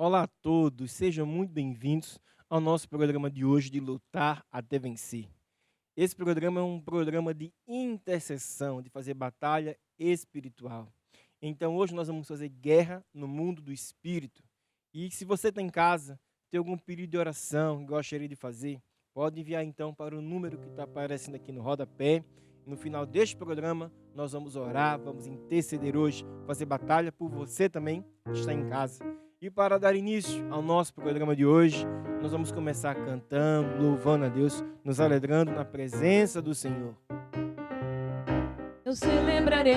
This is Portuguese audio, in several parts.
Olá a todos, sejam muito bem-vindos ao nosso programa de hoje de Lutar até Vencer. Esse programa é um programa de intercessão, de fazer batalha espiritual. Então hoje nós vamos fazer guerra no mundo do espírito. E se você está em casa, tem algum pedido de oração que gostaria de fazer, pode enviar então para o número que está aparecendo aqui no rodapé. No final deste programa, nós vamos orar, vamos interceder hoje, fazer batalha por você também que está em casa. E para dar início ao nosso programa de hoje, nós vamos começar cantando, louvando a Deus, nos alegrando na presença do Senhor. Eu celebrarei,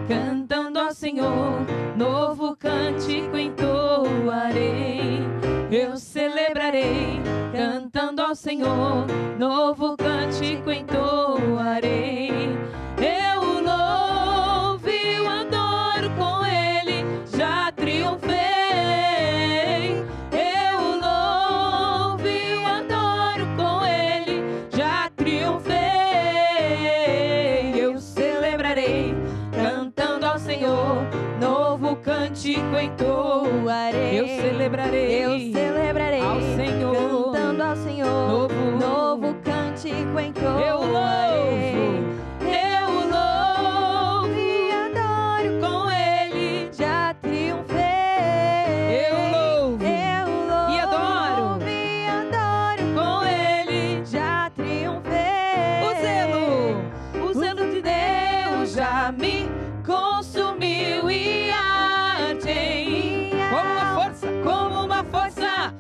cantando ao Senhor, novo cântico entoarei. Eu celebrarei, cantando ao Senhor, novo cântico entoarei. Eu o louvo e o adoro, com Ele já triunfei. Eu o louvo e o adoro, com Ele já triunfei. Eu celebrarei, cantando ao Senhor, novo cântico entoarei. Eu celebrarei ao Senhor, cantando ao Senhor, novo cântico entoarei. Eu louvo e adoro, com Ele já triunfei. Eu louvo e adoro, com Ele já triunfei. O zelo de Deus já me consumiu e arde em mim como uma força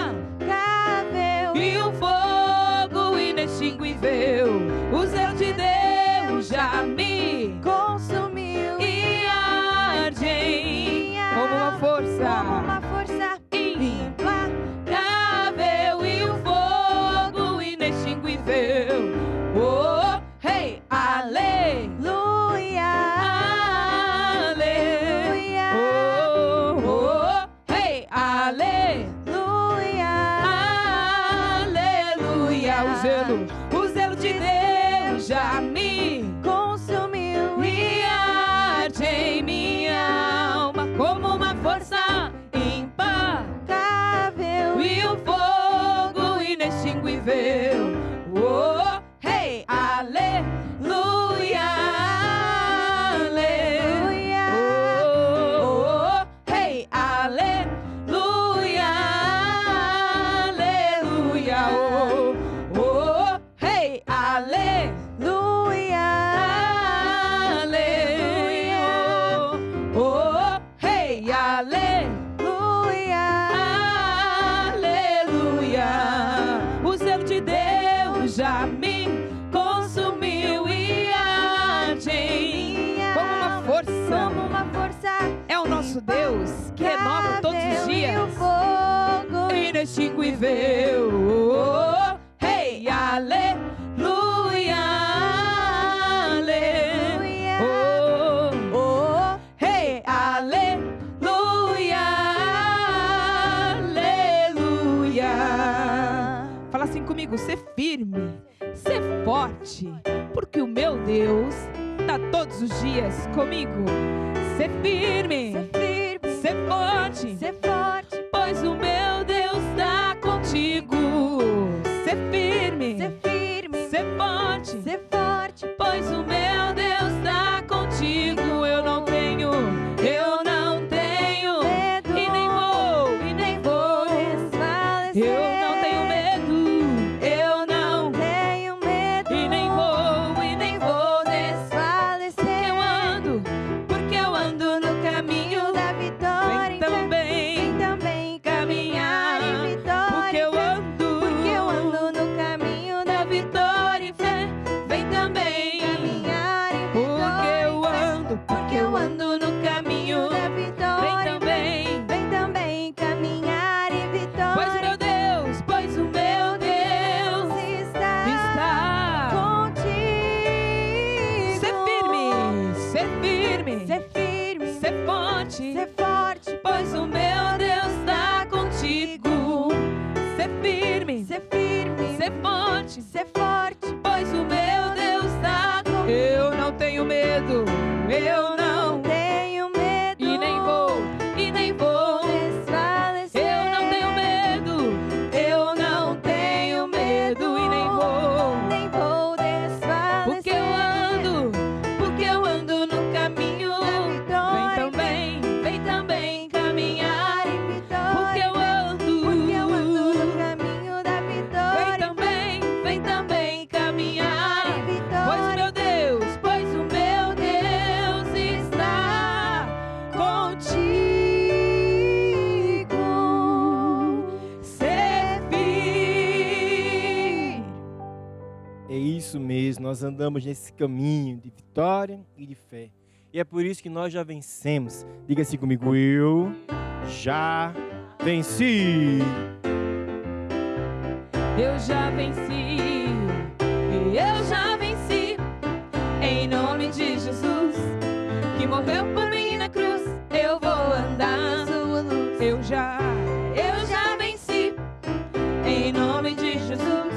impagável e um fogo inextinguível. O zelo de Deus já me consumiu e arde em mim como uma força impagável e um fogo inextinguível. Oh, hey, aleluia, aleluia. Oh, oh, hey, aleluia, aleluia. O zelo de Deus já me consumiu e arde em minha alma como uma força impagável e um fogo inextinguível. Oh, hey, aleluia, aleluia. Oh, hey, aleluia, aleluia. Oh, oh, hey, aleluia, aleluia. Oh, hey, aleluia, aleluia. O zelo de Deus já me consumiu e arde em mim como uma força. É o nosso Deus que renova todos os dias. Inextinguível. Oh, hey, aleluia, aleluia. Oh, hey, aleluia, aleluia. Fala assim comigo: ser firme, ser forte, porque o meu Deus está todos os dias comigo. Ser firme, ser forte, pois o meu Deus está contigo. Ser firme, ser forte, pois o meu Deus está contigo. Eu não tenho medo, e nem vou desfalecer. Eu não tenho medo e nem vou desfalecer. porque eu ando no caminho da vitória. Vem também caminhar em vitória. porque eu ando no caminho da vitória e fé. Vem também caminhar em porque eu ando no caminho da Vem vitória. também, Vem também caminhar em vitória. pois o meu Deus está contigo. Ser firme, ser forte, pois o meu Deus está contigo. Ser firme, ser forte, pois o meu Deus está comigo. eu não tenho medo, eu não tenho medo e nem vou desfalecer. Isso mesmo, nós andamos nesse caminho de vitória e de fé. E é por isso que nós já vencemos. Diga assim comigo, eu já venci. Eu já venci, eu já venci, em nome de Jesus, que morreu por mim na cruz, eu vou andar na sua luz. Eu já venci, em nome de Jesus,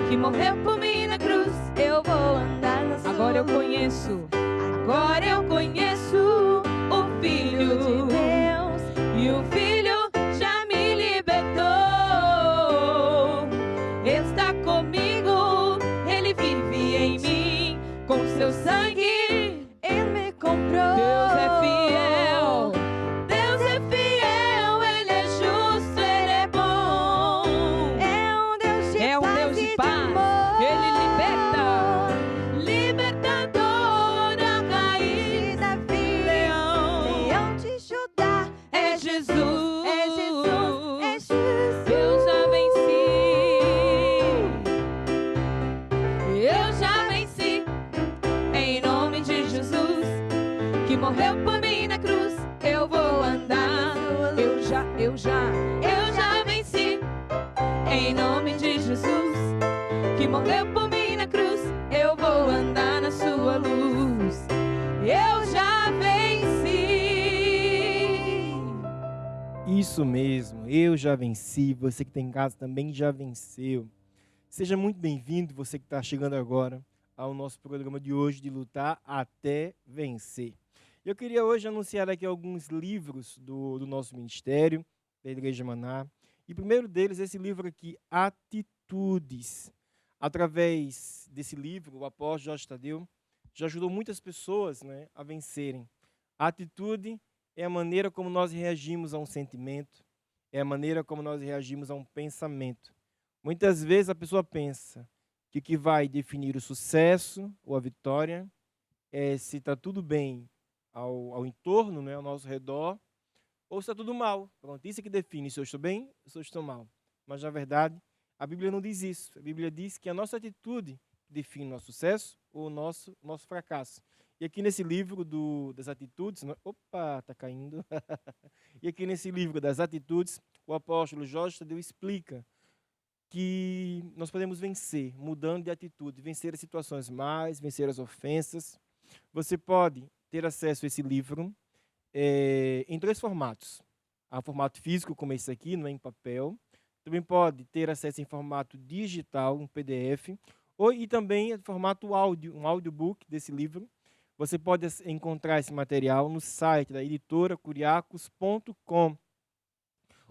que morreu por mim na cruz, eu vou andar na sua luz. Agora eu conheço o Filho de Deus, e o Filho já me libertou. Está comigo, Ele vive em mim, com seu sangue Ele me comprou. Deus é fiel, Ele é justo, Ele é bom. É um Deus de paz, Ele liberta toda raiz da vida. Leão de Judá, é Jesus, é Jesus, é Jesus. Eu já venci, eu já venci, em nome de Jesus, que morreu por mim na cruz, eu vou andar. Eu já venci, em nome de Jesus, que morreu por mim na cruz, eu vou andar na sua luz. Eu já venci. Isso mesmo, eu já venci. Você que está em casa também já venceu. Seja muito bem-vindo, você que está chegando agora ao nosso programa de hoje de Lutar até Vencer. Eu queria hoje anunciar aqui alguns livros do nosso ministério, da Igreja Maná. E o primeiro deles é esse livro aqui, Atitudes. Através desse livro, o apóstolo Jorge Tadeu já ajudou muitas pessoas, né, a vencerem. A atitude é a maneira como nós reagimos a um sentimento, é a maneira como nós reagimos a um pensamento. Muitas vezes a pessoa pensa que o que vai definir o sucesso ou a vitória é se está tudo bem ao entorno, né, ao nosso redor, ou se está tudo mal. Pronto, isso é que define se eu estou bem ou se eu estou mal. Mas, na verdade, a Bíblia não diz isso. A Bíblia diz que a nossa atitude define o nosso sucesso ou o nosso fracasso. E aqui nesse livro das atitudes... Opa, está caindo. E aqui nesse livro das atitudes, o apóstolo Jorge Tadeu explica que nós podemos vencer, mudando de atitude, vencer as situações más, vencer as ofensas. Você pode ter acesso a esse livro em 3 formatos. Há formato físico, como esse aqui, não é em papel. Também pode ter acesso em formato digital, um PDF, e também em formato áudio, um audiobook desse livro. Você pode encontrar esse material no site da editora curiacos.com,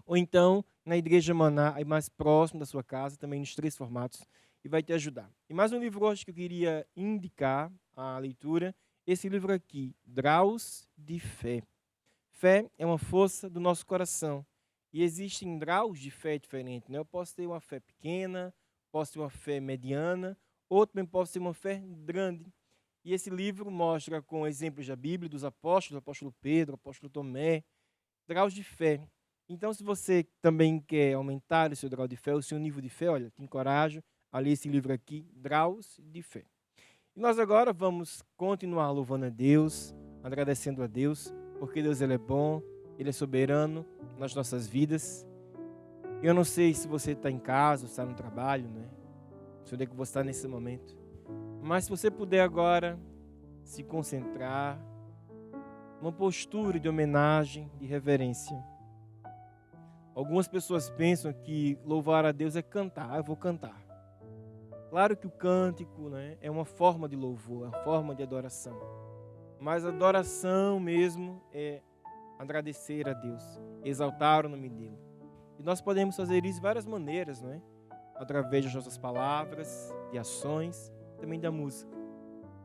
ou então na Igreja Maná, aí mais próximo da sua casa, também nos 3 formatos, e vai te ajudar. E mais um livro hoje que eu queria indicar a leitura, esse livro aqui, Graus de Fé. Fé é uma força do nosso coração. E existem graus de fé diferentes, né? Eu posso ter uma fé pequena, posso ter uma fé mediana, ou também posso ter uma fé grande. E esse livro mostra com exemplos da Bíblia, dos apóstolos, o apóstolo Pedro, o apóstolo Tomé, graus de fé. Então, se você também quer aumentar o seu grau de fé, o seu nível de fé, olha, te encorajo a ler esse livro aqui, Graus de Fé. E nós agora vamos continuar louvando a Deus, agradecendo a Deus, porque Deus ele é bom, Ele é soberano nas nossas vidas. Eu não sei se você está em casa, está no trabalho, né? Não sei onde é que você está nesse momento. Mas se você puder agora se concentrar numa postura de homenagem, de reverência. Algumas pessoas pensam que louvar a Deus é cantar. Eu vou cantar. Claro que o cântico, né, é uma forma de louvor, é uma forma de adoração. Mas a adoração mesmo é agradecer a Deus, exaltar o nome dEle. E nós podemos fazer isso de várias maneiras, não é? Através das nossas palavras, de ações, também da música.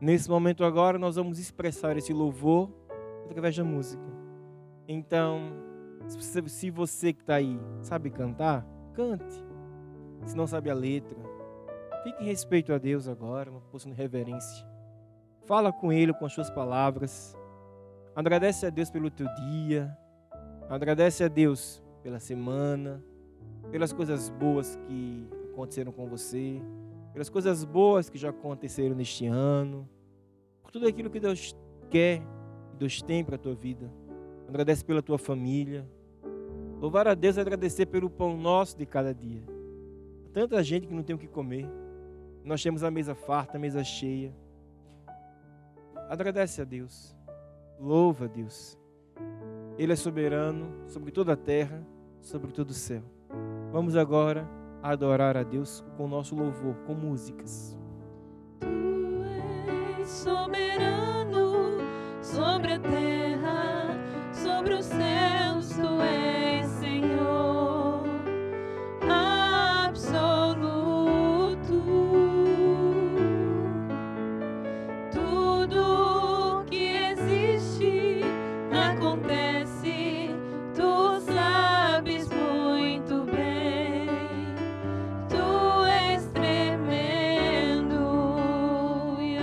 Nesse momento agora nós vamos expressar esse louvor através da música. Então, se você que está aí sabe cantar, cante. Se não sabe a letra, fique em respeito a Deus agora, uma posição de reverência. Fala com Ele com as suas palavras. Agradece a Deus pelo teu dia. Agradece a Deus pela semana, pelas coisas boas que aconteceram com você, pelas coisas boas que já aconteceram neste ano, por tudo aquilo que Deus quer, que Deus tem para a tua vida. Agradece pela tua família. Louvar a Deus é agradecer pelo pão nosso de cada dia. Tanta gente que não tem o que comer. Nós temos a mesa farta, a mesa cheia. Agradece a Deus. Louva a Deus. Ele é soberano sobre toda a terra, sobre todo o céu. Vamos agora adorar a Deus com o nosso louvor, com músicas. Tu és soberano sobre a terra, sobre os céus, tu és Senhor absoluto. Tudo que existe acontece, tu sabes muito bem. Tu és tremendo e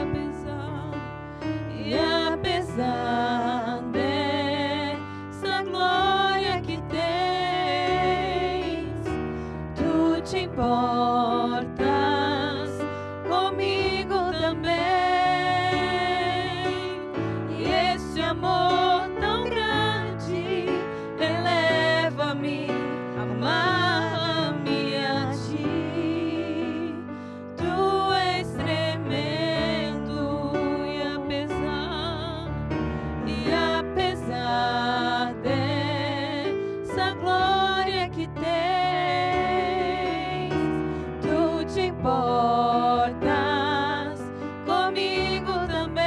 apesar dessa glória que tens, tu te importas comigo também. E esse amor tão grande eleva-me, amar-me a ti. Tu és tremendo e apesar dessa glória que tens, tu te importas comigo também.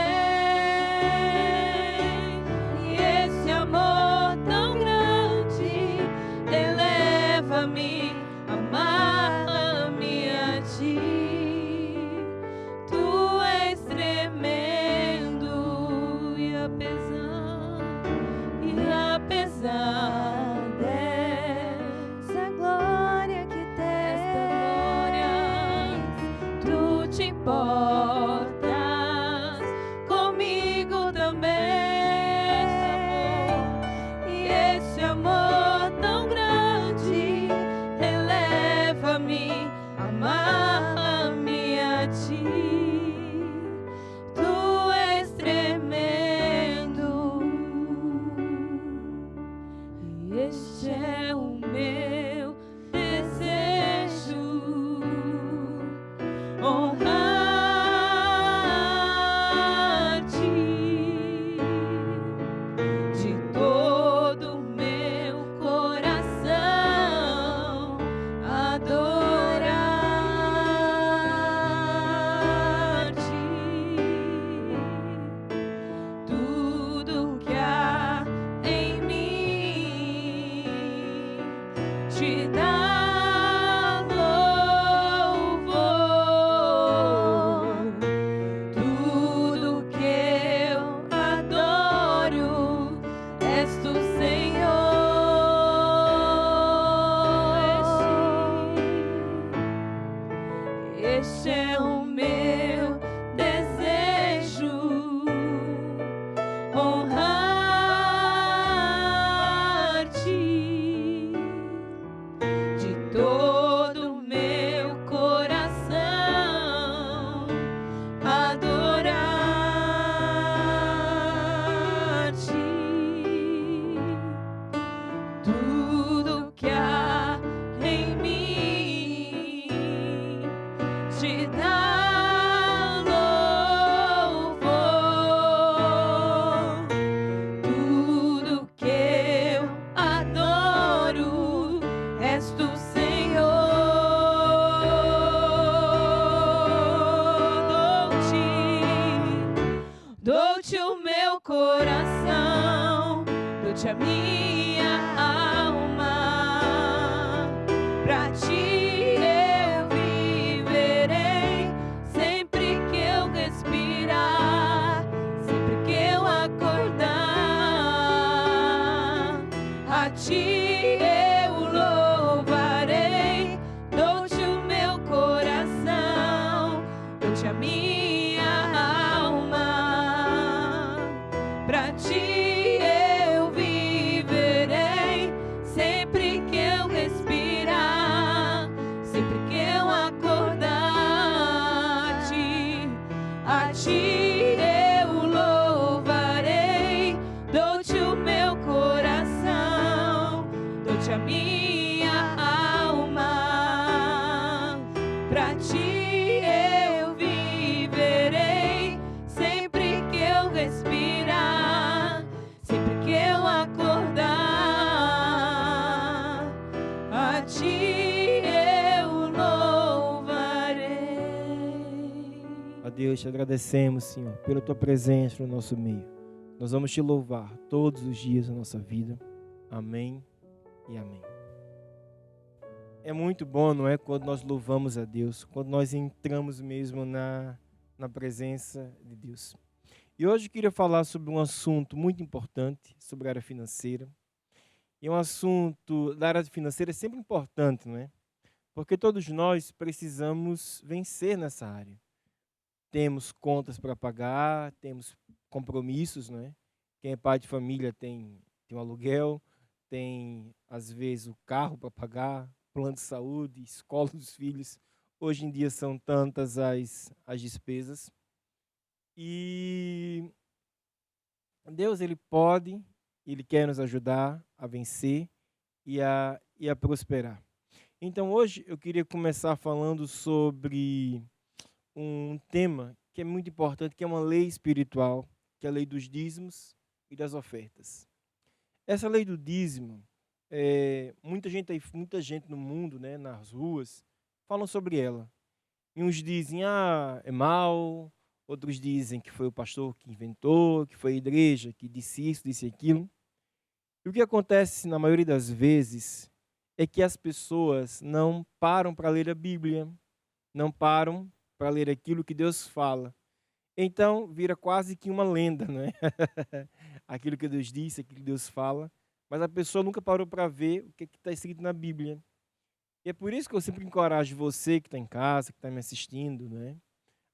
E esse amor tão grande eleva-me, amar-me a ti. Tu és tremendo e apesar dessa glória que tens, tu te importas comigo também. E esse amor tão grande eleva-me, amar-me a ti. Tu és tremendo. E este é o meu desejo, honrar-te de todo o meu coração, adorar-te. Tudo que há em mim te dá louvor. Tudo que eu adoro és tu, Senhor. Este é o meu desejo, honrar-te de todo o meu coração, adorar-te. Tudo que há em mim te dá louvor. Tudo que eu adoro és tu, Senhor. Dou-te o meu coração, dou-te a minha alma. Pra ti eu viverei, sempre que eu respirar, sempre que eu acordar. A ti eu louvarei, dou-te o meu coração, dou-te a minha alma. Pra ti eu viverei. somente a minha alma. Pra ti eu viverei, sempre que eu respirar, sempre que eu acordar, a ti eu louvarei. A Deus, te agradecemos, Senhor, pela tua presença no nosso meio. Nós vamos te louvar todos os dias da nossa vida. Amém e amém. É muito bom, não é? Quando nós louvamos a Deus, quando nós entramos mesmo na presença de Deus. E hoje eu queria falar sobre um assunto muito importante, sobre a área financeira. E um assunto da área financeira é sempre importante, não é? Porque todos nós precisamos vencer nessa área. Temos contas para pagar, temos compromissos, não é? Quem é pai de família tem um aluguel, tem, às vezes, o carro para pagar, plano de saúde, escola dos filhos. Hoje em dia são tantas as despesas. E Deus, Ele pode, Ele quer nos ajudar a vencer e a prosperar. Então, hoje eu queria começar falando sobre um tema que é muito importante, que é uma lei espiritual, que é a lei dos dízimos e das ofertas. Essa lei do dízimo, muita gente no mundo, né, nas ruas, falam sobre ela. E uns dizem, é mal, outros dizem que foi o pastor que inventou, que foi a igreja que disse isso, disse aquilo. E o que acontece na maioria das vezes é que as pessoas não param para ler a Bíblia, não param para ler aquilo que Deus fala. Então, vira quase que uma lenda, não é? Aquilo que Deus disse, aquilo que Deus fala, mas a pessoa nunca parou para ver o que está escrito na Bíblia. E é por isso que eu sempre encorajo você que está em casa, que está me assistindo, né,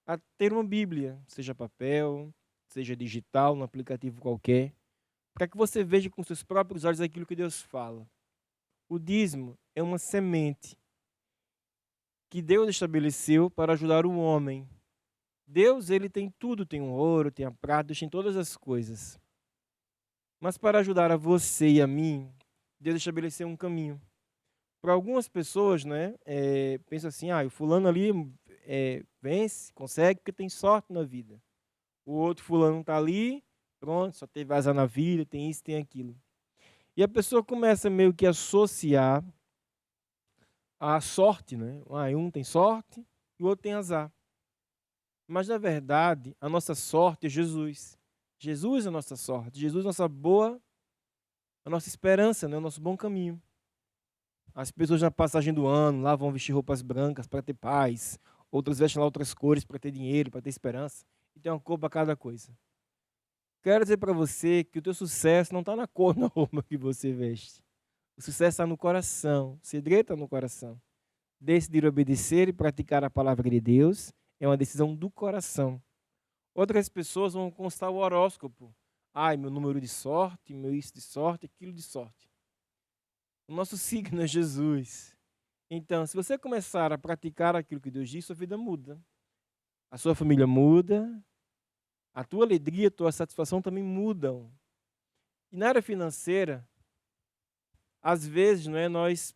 a ter uma Bíblia, seja papel, seja digital, num aplicativo qualquer, para que você veja com seus próprios olhos aquilo que Deus fala. O dízimo é uma semente que Deus estabeleceu para ajudar o homem. Deus, ele tem tudo, tem o ouro, tem a prata, Deus tem todas as coisas. Mas para ajudar a você e a mim, Deus estabeleceu um caminho. Para algumas pessoas, né, pensam assim, o fulano ali vence, consegue, porque tem sorte na vida. O outro fulano está ali, pronto, só teve azar na vida, tem isso, tem aquilo. E a pessoa começa meio que a associar a sorte, né? Um tem sorte e o outro tem azar. Mas, na verdade, a nossa sorte é Jesus. Jesus é a nossa sorte. Jesus é a nossa esperança, né? O nosso bom caminho. As pessoas na passagem do ano, lá vão vestir roupas brancas para ter paz. Outras vestem lá outras cores para ter dinheiro, para ter esperança. E tem uma cor para cada coisa. Quero dizer para você que o teu sucesso não está na cor, na roupa que você veste. O sucesso está no coração. O segredo está no coração. Decidir obedecer e praticar a palavra de Deus é uma decisão do coração. Outras pessoas vão constar o horóscopo. Meu número de sorte, meu isso de sorte, aquilo de sorte. O nosso signo é Jesus. Então, se você começar a praticar aquilo que Deus diz, sua vida muda. A sua família muda. A tua alegria, a tua satisfação também mudam. E na área financeira, às vezes, não é, nós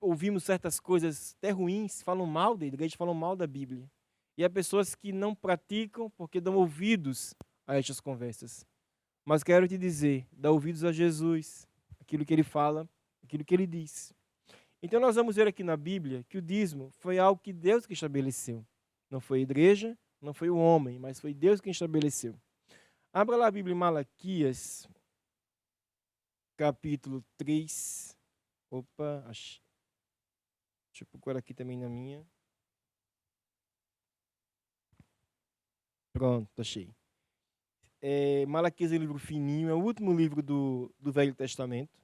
ouvimos certas coisas até ruins, falam mal da igreja, falam mal da Bíblia. E há pessoas que não praticam porque dão ouvidos a estas conversas. Mas quero te dizer, dá ouvidos a Jesus, aquilo que ele fala, aquilo que ele diz. Então nós vamos ver aqui na Bíblia que o dízimo foi algo que Deus que estabeleceu. Não foi a igreja, não foi o homem, mas foi Deus quem estabeleceu. Abra lá a Bíblia em Malaquias, capítulo 3. Deixa eu procurar aqui também na minha. Pronto, achei. Malaquias é um livro fininho, é o último livro do Velho Testamento.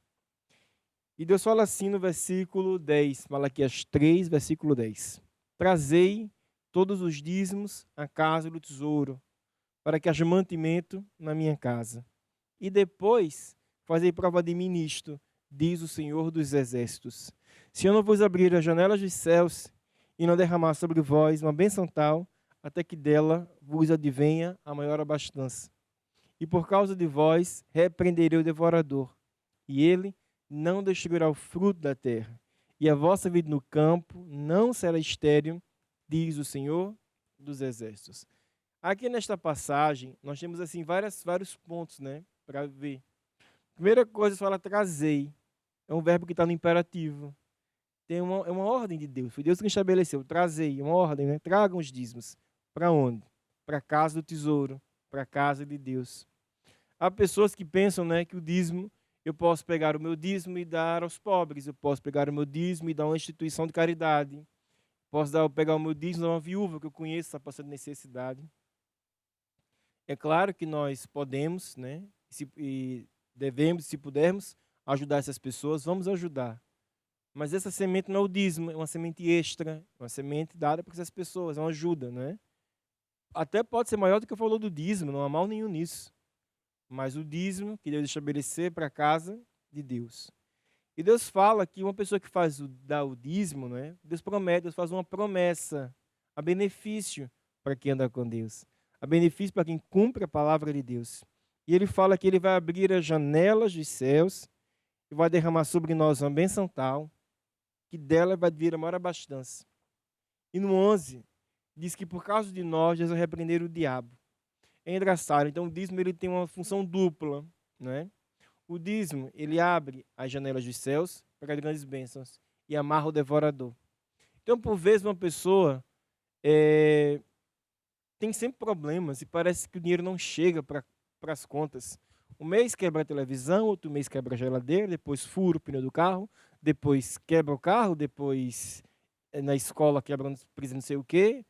E Deus fala assim no versículo 10, Malaquias 3, versículo 10. Trazei todos os dízimos à casa do tesouro, para que haja mantimento na minha casa. E depois fazei prova de mim nisto, diz o Senhor dos Exércitos. Se eu não vos abrir as janelas dos céus e não derramar sobre vós uma bênção tal, até que dela vos advenha a maior abastança. E por causa de vós repreenderei o devorador, e ele não destruirá o fruto da terra, e a vossa vida no campo não será estéril, diz o Senhor dos Exércitos. Aqui nesta passagem, nós temos assim vários pontos, né, para ver. Primeira coisa, fala trazei. É um verbo que está no imperativo. É uma ordem de Deus. Foi Deus que estabeleceu. Trazei, uma ordem, né? Tragam os dízimos. Para onde? Para a casa do tesouro, para a casa de Deus. Há pessoas que pensam, né, que o dízimo, eu posso pegar o meu dízimo e dar aos pobres. Eu posso pegar o meu dízimo e dar a uma instituição de caridade. Posso pegar o meu dízimo e dar a uma viúva que eu conheço, está passando necessidade. É claro que nós podemos, né, e devemos, se pudermos, ajudar essas pessoas, vamos ajudar. Mas essa semente não é o dízimo, é uma semente extra, uma semente dada para essas pessoas, é uma ajuda, né? Até pode ser maior do que eu falou do dízimo, não há mal nenhum nisso. Mas o dízimo que Deus estabelecer para a casa de Deus. E Deus fala que uma pessoa que dá o dízimo, né? Deus promete, Deus faz uma promessa a benefício para quem anda com Deus, a benefício para quem cumpre a palavra de Deus. E ele fala que ele vai abrir as janelas dos céus e vai derramar sobre nós uma bênção tal que dela vai vir a maior abastança. E no 11, diz que por causa de nós, Deus vai repreender o diabo. É engraçado, então o dízimo ele tem uma função dupla, né? O dízimo, ele abre as janelas dos céus para grandes bênçãos e amarra o devorador. Então, por vezes, uma pessoa tem sempre problemas e parece que o dinheiro não chega para as contas. Um mês quebra a televisão, outro mês quebra a geladeira, depois fura o pneu do carro, depois quebra o carro, depois na escola quebra não sei o quê.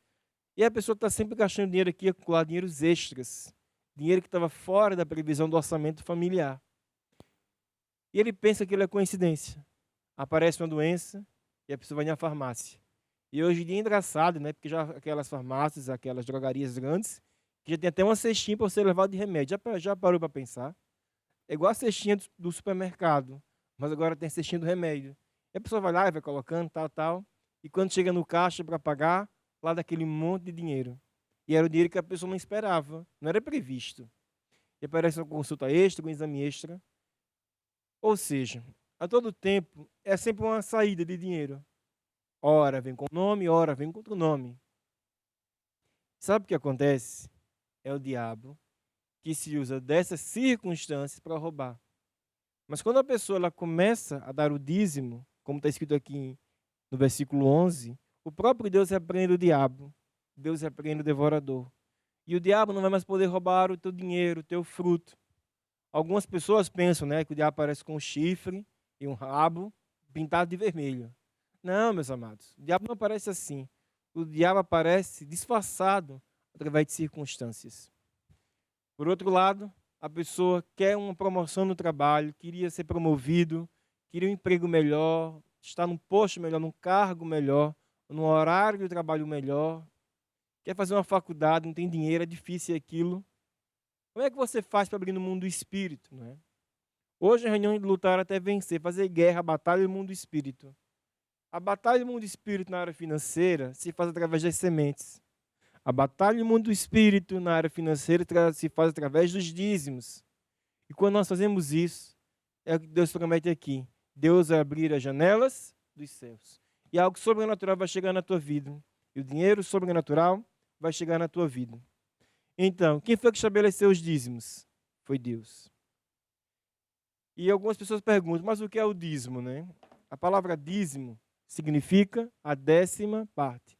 E a pessoa está sempre gastando dinheiro aqui, acumular dinheiros extras. Dinheiro que estava fora da previsão do orçamento familiar. E ele pensa que ele é coincidência. Aparece uma doença e a pessoa vai na farmácia. E hoje em dia é engraçado, né? Porque já aquelas farmácias, aquelas drogarias grandes, que já tem até uma cestinha para você levar de remédio. Já parou para pensar? É igual a cestinha do supermercado, mas agora tem a cestinha do remédio. E a pessoa vai lá e vai colocando, tal. E quando chega no caixa para pagar, lá daquele monte de dinheiro. E era o dinheiro que a pessoa não esperava, não era previsto. E aparece uma consulta extra, um exame extra. Ou seja, a todo tempo é sempre uma saída de dinheiro. Ora vem com nome, ora vem com outro nome. Sabe o que acontece? É o diabo que se usa dessas circunstâncias para roubar. Mas quando a pessoa ela começa a dar o dízimo, como está escrito aqui no versículo 11, o próprio Deus repreende o diabo. Deus repreende o devorador. E o diabo não vai mais poder roubar o teu dinheiro, o teu fruto. Algumas pessoas pensam, né, que o diabo aparece com um chifre e um rabo pintado de vermelho. Não, meus amados. O diabo não aparece assim. O diabo aparece disfarçado através de circunstâncias. Por outro lado, a pessoa quer uma promoção no trabalho, queria ser promovido, queria um emprego melhor, estar num posto melhor, num cargo melhor, num horário de trabalho melhor, quer fazer uma faculdade, não tem dinheiro, é difícil aquilo. Como é que você faz para abrir no mundo do espírito? Não é? Hoje a reunião de lutar até vencer, fazer guerra, batalha no mundo do espírito. A batalha no mundo do espírito na área financeira se faz através das sementes. A batalha no mundo do espírito na área financeira se faz através dos dízimos. E quando nós fazemos isso, é o que Deus promete aqui. Deus vai abrir as janelas dos céus. E algo sobrenatural vai chegar na tua vida. E o dinheiro sobrenatural vai chegar na tua vida. Então, quem foi que estabeleceu os dízimos? Foi Deus. E algumas pessoas perguntam, mas o que é o dízimo, né? A palavra dízimo significa a 10ª parte.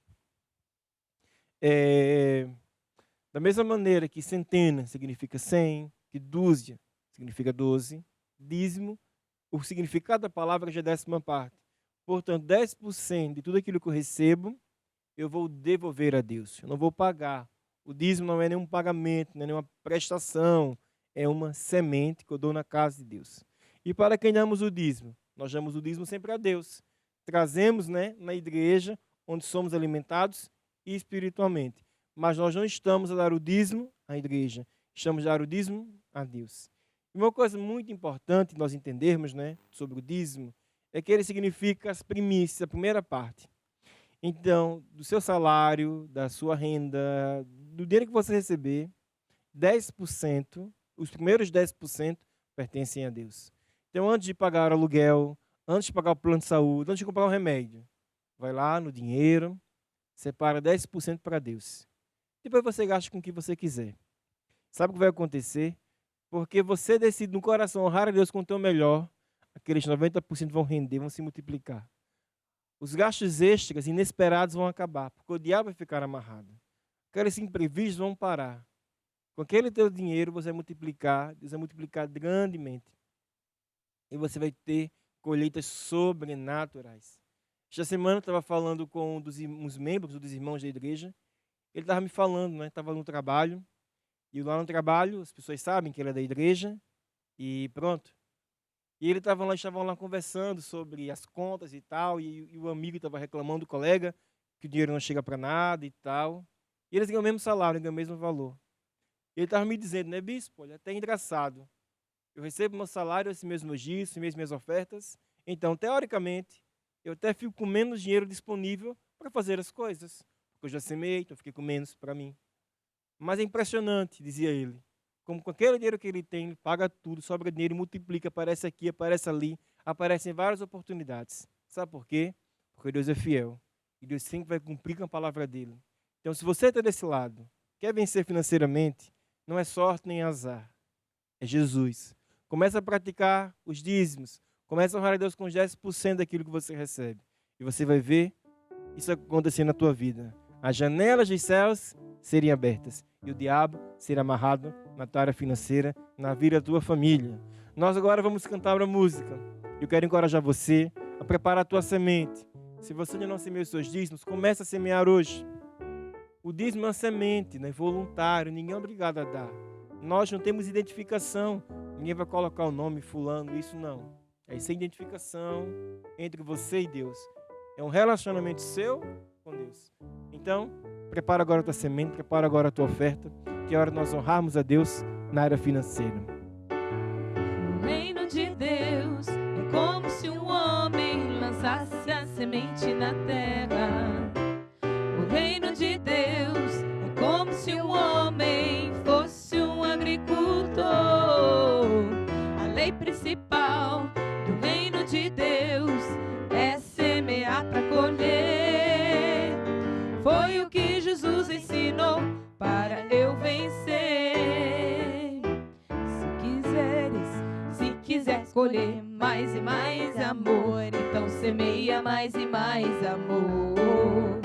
Da mesma maneira que centena significa 100, que dúzia significa 12, dízimo, o significado da palavra já é 10ª parte. Portanto, 10% de tudo aquilo que eu recebo, eu vou devolver a Deus. Eu não vou pagar. O dízimo não é nenhum pagamento, não é nenhuma prestação, é uma semente que eu dou na casa de Deus. E para quem damos o dízimo? Nós damos o dízimo sempre a Deus. Trazemos, né, na igreja, onde somos alimentados espiritualmente. Mas nós não estamos a dar o dízimo à igreja, estamos a dar o dízimo a Deus. E uma coisa muito importante nós entendermos, né, sobre o dízimo é que ele significa as primícias, a primeira parte. Então, do seu salário, da sua renda, do dinheiro que você receber, 10%, os primeiros 10% pertencem a Deus. Então, antes de pagar o aluguel, antes de pagar o plano de saúde, antes de comprar um remédio, vai lá no dinheiro, separa 10% para Deus. Depois você gasta com o que você quiser. Sabe o que vai acontecer? Porque você decide no coração honrar a Deus com o teu melhor, aqueles 90% vão render, vão se multiplicar. Os gastos extras, inesperados, vão acabar, porque o diabo vai ficar amarrado. Aqueles imprevistos vão parar. Com aquele teu dinheiro, você vai multiplicar, Deus vai multiplicar grandemente. E você vai ter colheitas sobrenaturais. Esta semana eu estava falando com uns membros, dos irmãos da igreja. Ele estava me falando, né? Estava no trabalho. E lá no trabalho, as pessoas sabem que ele é da igreja. E pronto. E ele estavam lá conversando sobre as contas e tal. E o amigo estava reclamando do colega que o dinheiro não chega para nada e tal. E eles ganham o mesmo salário, ganham o mesmo valor. Ele estava me dizendo, né, bispo? Olha, é até engraçado. Eu recebo meu salário, esses mesmos dias, essas minhas ofertas. Então, teoricamente, eu até fico com menos dinheiro disponível para fazer as coisas. Porque eu já semeei, então fiquei com menos para mim. Mas é impressionante, dizia ele. Como com aquele dinheiro que ele tem, ele paga tudo, sobra dinheiro, multiplica, aparece aqui, aparece ali, aparecem várias oportunidades. Sabe por quê? Porque Deus é fiel. E Deus sempre vai cumprir com a palavra dele. Então, se você está desse lado, quer vencer financeiramente, não é sorte nem azar. É Jesus. Começa a praticar os dízimos. Começa a honrar a Deus com os 10% daquilo que você recebe. E você vai ver isso acontecer na tua vida. As janelas dos céus serem abertas. E o diabo ser amarrado na tua área financeira, na vida da tua família. Nós agora vamos cantar uma música. Eu quero encorajar você a preparar a tua semente. Se você ainda não semeou os seus dízimos, comece a semear hoje. O dízimo é uma semente, né? Voluntário, ninguém é obrigado a dar. Nós não temos identificação. Ninguém vai colocar o nome fulano, isso não. É sem identificação entre você e Deus. É um relacionamento seu com Deus. Então, prepara agora a tua semente, prepara agora a tua oferta, que é hora de nós honrarmos a Deus na área financeira. O reino de Deus é como se um homem lançasse a semente na terra. O reino de Deus é como se um homem fosse um agricultor. A lei principal do reino de Deus é semear para colher. Foi o que Jesus ensinou para eu vencer. Se quiseres colher mais e mais amor, então semeia mais e mais amor.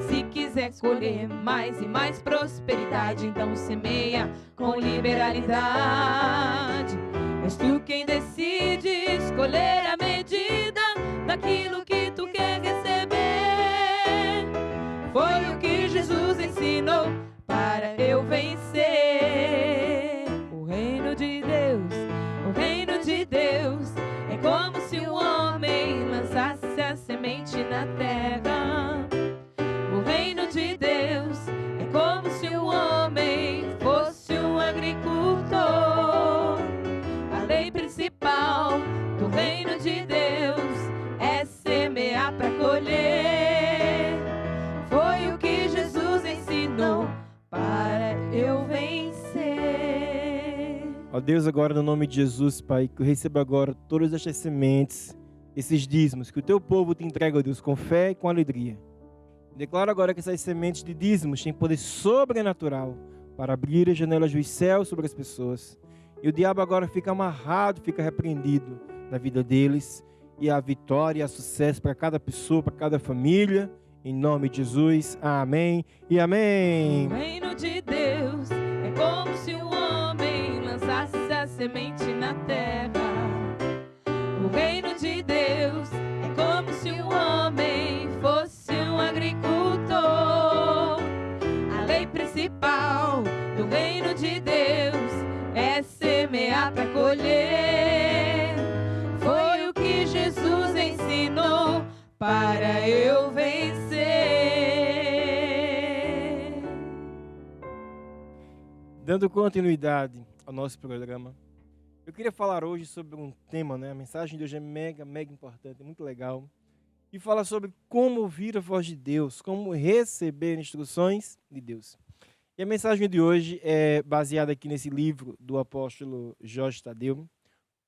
Se quiser colher mais e mais prosperidade, então semeia com liberalidade. És tu quem decide escolher a medida daquilo que tu quer receber. Foi o que Jesus ensinou para eu vencer. O reino de Deus é como se um homem lançasse a semente na terra. O reino de Deus é como se um homem fosse um agricultor. A lei principal do reino de Deus é semear para colher. Foi o que Jesus ensinou para eu vencer. Ó Deus, agora no nome de Jesus, Pai, que eu receba agora todas estas sementes, esses dízimos, que o teu povo te entrega, ó Deus, com fé e com alegria. Declaro agora que essas sementes de dízimos têm poder sobrenatural para abrir as janelas dos céus sobre as pessoas. E o diabo agora fica amarrado, fica repreendido na vida deles. E a vitória e a sucesso para cada pessoa, para cada família. Em nome de Jesus. Amém e amém. O reino de Deus é como se um homem lançasse a semente na terra. O reino de Deus é como se um homem fosse um agricultor. A lei principal do reino de Deus é semear para colher. Foi o que Jesus ensinou para eu vencer. Dando continuidade ao nosso programa, eu queria falar hoje sobre um tema, né? A mensagem de hoje é mega importante, muito legal. E fala sobre como ouvir a voz de Deus, como receber instruções de Deus. E a mensagem de hoje é baseada aqui nesse livro do apóstolo Jorge Tadeu,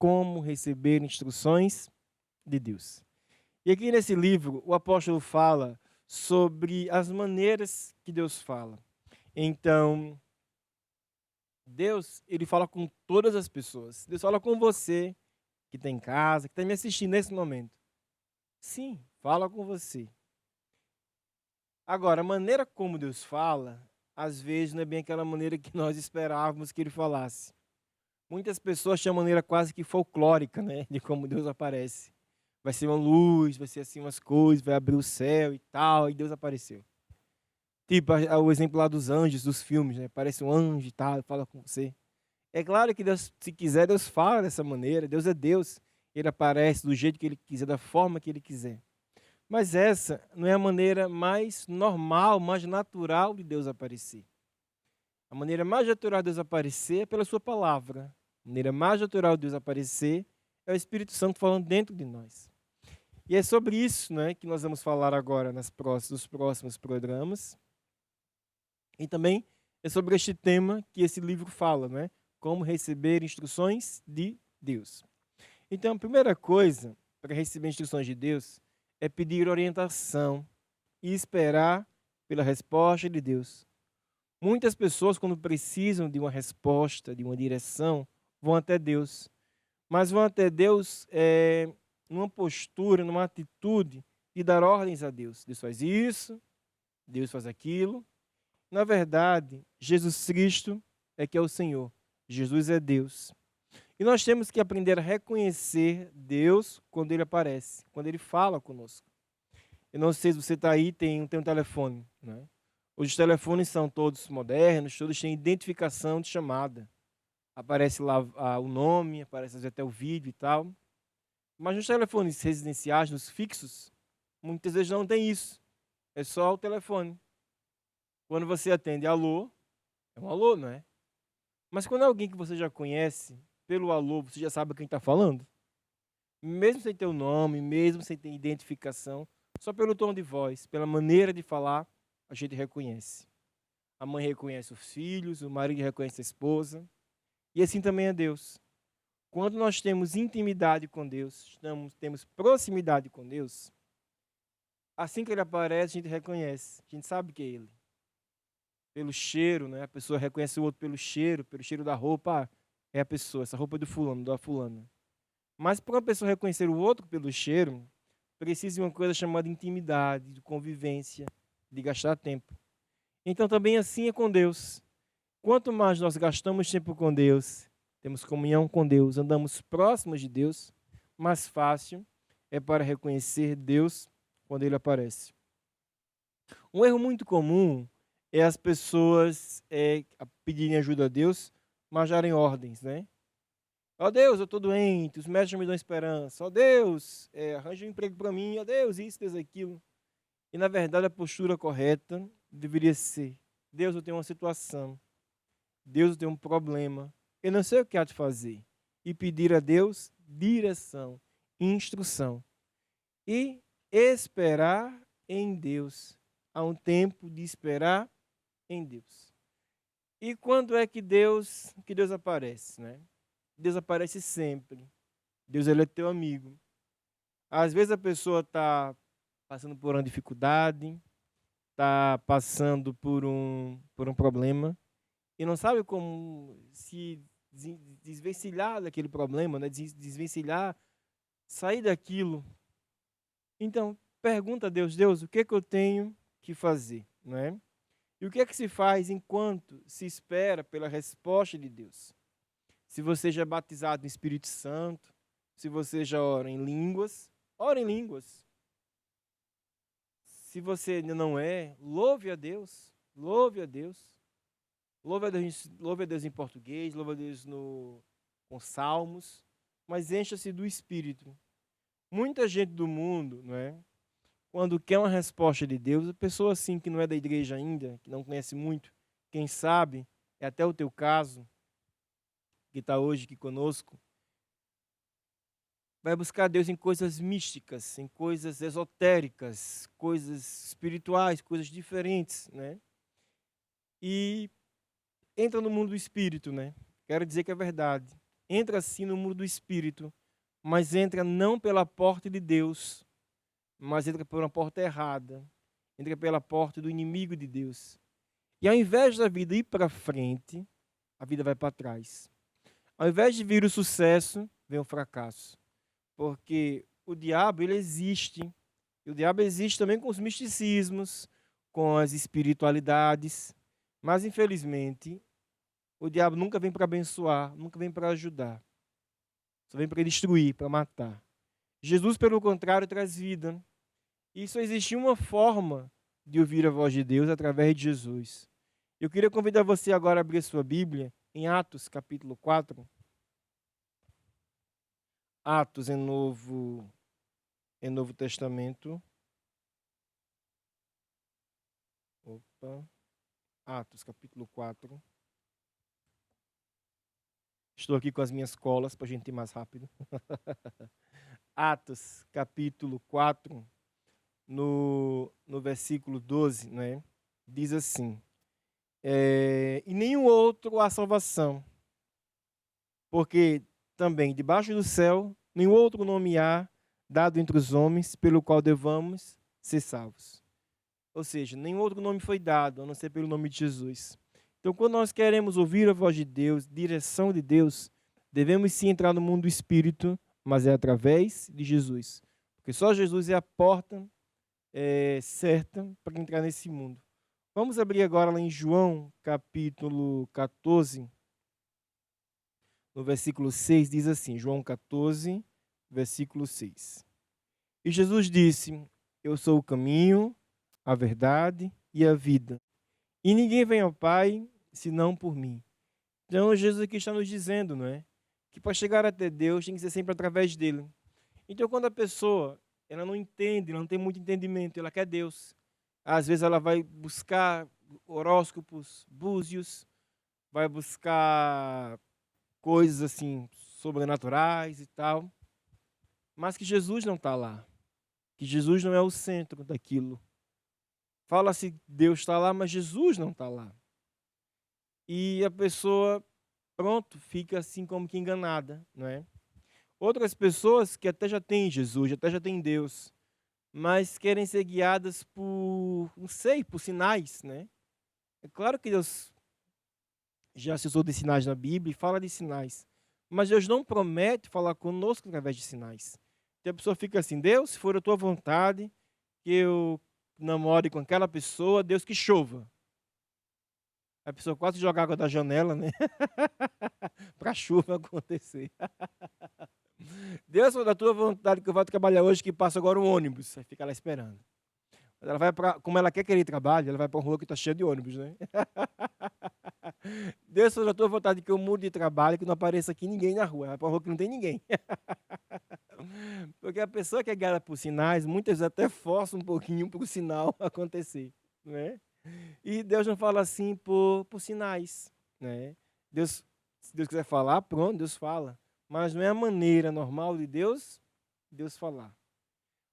como receber instruções de Deus. E aqui nesse livro, o apóstolo fala sobre as maneiras que Deus fala. Então, Deus, ele fala com todas as pessoas. Deus fala com você que está em casa, que está me assistindo nesse momento. Sim, fala com você. Agora, a maneira como Deus fala, às vezes não é bem aquela maneira que nós esperávamos que ele falasse. Muitas pessoas têm uma maneira quase que folclórica, né, de como Deus aparece. Vai ser uma luz, vai ser assim umas coisas, vai abrir o céu e tal, e Deus apareceu. Tipo o exemplo lá dos anjos, dos filmes, né? Parece um anjo e tal, fala com você. É claro que Deus, se quiser, Deus fala dessa maneira. Deus é Deus. Ele aparece do jeito que Ele quiser, da forma que Ele quiser. Mas essa não é a maneira mais normal, mais natural de Deus aparecer. A maneira mais natural de Deus aparecer é pela sua palavra. A maneira mais natural de Deus aparecer é o Espírito Santo falando dentro de nós. E é sobre isso, né, que nós vamos falar agora nos próximos programas. E também é sobre este tema que esse livro fala, né? Como receber instruções de Deus. Então, a primeira coisa para receber instruções de Deus é pedir orientação e esperar pela resposta de Deus. Muitas pessoas, quando precisam de uma resposta, de uma direção, vão até Deus. Mas vão até Deus numa postura, numa atitude de dar ordens a Deus. Deus faz isso, Deus faz aquilo. Na verdade, Jesus Cristo é que é o Senhor. Jesus é Deus. E nós temos que aprender a reconhecer Deus quando Ele aparece, quando Ele fala conosco. Eu não sei se você está aí, tem um telefone, né? Os telefones são todos modernos, todos têm identificação de chamada. Aparece lá o nome, aparece até o vídeo e tal. Mas nos telefones residenciais, nos fixos, muitas vezes não tem isso. É só o telefone. Quando você atende alô, é um alô, não é? Mas quando é alguém que você já conhece, pelo alô, você já sabe quem está falando? Mesmo sem ter o nome, mesmo sem ter identificação, só pelo tom de voz, pela maneira de falar, a gente reconhece. A mãe reconhece os filhos, o marido reconhece a esposa. E assim também é Deus. Quando nós temos intimidade com Deus, temos proximidade com Deus, assim que Ele aparece, a gente reconhece, a gente sabe que é Ele. Pelo cheiro, né? A pessoa reconhece o outro pelo cheiro da roupa. É a pessoa, essa roupa é do fulano, da fulana. Mas para uma pessoa reconhecer o outro pelo cheiro, precisa de uma coisa chamada intimidade, de convivência, de gastar tempo. Então também assim é com Deus. Quanto mais nós gastamos tempo com Deus, temos comunhão com Deus, andamos próximos de Deus, mais fácil é para reconhecer Deus quando Ele aparece. Um erro muito comum é as pessoas pedirem ajuda a Deus, mas darem ordens, né? Ó Deus, eu estou doente, os médicos me dão esperança. Ó Deus, arranja um emprego para mim. Ó Deus, isso, Deus, aquilo. E na verdade a postura correta deveria ser: Deus, eu tenho uma situação. Deus, eu tenho um problema. Eu não sei o que há de fazer. E pedir a Deus direção, instrução. E esperar em Deus. Há um tempo de esperar em Deus. E quando é que Deus aparece, né? Deus aparece sempre. Deus, Ele é teu amigo. Às vezes a pessoa está passando por uma dificuldade, está passando por um problema e não sabe como se desvencilhar daquele problema, né? Desvencilhar, sair daquilo. Então, pergunta a Deus: Deus, o que é que eu tenho que fazer, não é? E o que é que se faz enquanto se espera pela resposta de Deus? Se você já é batizado no Espírito Santo, se você já ora em línguas, ore em línguas. Se você ainda não é, louve a Deus, louve a Deus. Louve a Deus em português, louve a Deus com salmos, mas encha-se do Espírito. Muita gente do mundo, não é? Quando quer uma resposta de Deus, a pessoa assim que não é da igreja ainda, que não conhece muito, quem sabe, é até o teu caso, que está hoje aqui conosco, vai buscar Deus em coisas místicas, em coisas esotéricas, coisas espirituais, coisas diferentes, né? E entra no mundo do espírito, né? Quero dizer que é verdade. entra sim no mundo do espírito, mas entra não pela porta de Deus, mas entra por uma porta errada, entra pela porta do inimigo de Deus. E ao invés da vida ir para frente, a vida vai para trás. Ao invés de vir o sucesso, vem o fracasso. Porque o diabo, ele existe. E o diabo existe também com os misticismos, com as espiritualidades. Mas, infelizmente, o diabo nunca vem para abençoar, nunca vem para ajudar. Só vem para destruir, para matar. Jesus, pelo contrário, traz vida. E só existe uma forma de ouvir a voz de Deus através de Jesus. Eu queria convidar você agora a abrir a sua Bíblia em Atos, capítulo 4. Atos em Novo Testamento. Atos, capítulo 4. Estou aqui com as minhas colas para a gente ir mais rápido. Atos, capítulo 4, no versículo 12, né? Diz assim: e nenhum outro há salvação, porque também debaixo do céu nenhum outro nome há dado entre os homens pelo qual devamos ser salvos. Ou seja, nenhum outro nome foi dado, a não ser pelo nome de Jesus. Então, quando nós queremos ouvir a voz de Deus, direção de Deus, devemos sim entrar no mundo do Espírito, mas é através de Jesus. Porque só Jesus é a porta certa para entrar nesse mundo. Vamos abrir agora lá em João, capítulo 14, no versículo 6, diz assim, João 14, versículo 6. E Jesus disse: eu sou o caminho, a verdade e a vida. E ninguém vem ao Pai senão por mim. Então Jesus aqui está nos dizendo, não é? Que para chegar até Deus tem que ser sempre através dele. Então quando a pessoa ela não entende, ela não tem muito entendimento, ela quer Deus. Às vezes ela vai buscar horóscopos, búzios, vai buscar coisas assim sobrenaturais e tal, mas que Jesus não está lá, que Jesus não é o centro daquilo. Fala-se Deus está lá, mas Jesus não está lá. E a pessoa, pronto, fica assim como que enganada, não é? Outras pessoas que até já têm Jesus, até já têm Deus, mas querem ser guiadas por, não sei, por sinais, né? É claro que Deus já se usou de sinais na Bíblia e fala de sinais, mas Deus não promete falar conosco através de sinais. Então a pessoa fica assim: Deus, se for a tua vontade que eu namore com aquela pessoa, Deus que chova. A pessoa quase joga água da janela, né? Para a chuva acontecer. Deus, se for da tua vontade que eu vá trabalhar hoje, que passa agora um ônibus. Aí fica lá esperando. Ela vai para, como ela quer que ele trabalhe, ela vai para uma rua que está cheia de ônibus, né? Deus, se for da tua vontade que eu mude de trabalho, que não apareça aqui ninguém na rua. Vai para uma rua que não tem ninguém. Porque a pessoa que é guiada por sinais, muitas vezes até força um pouquinho para o sinal acontecer, né? E Deus não fala assim por sinais, né? Deus, se Deus quiser falar, pronto, Deus fala. Mas não é a maneira normal de Deus falar.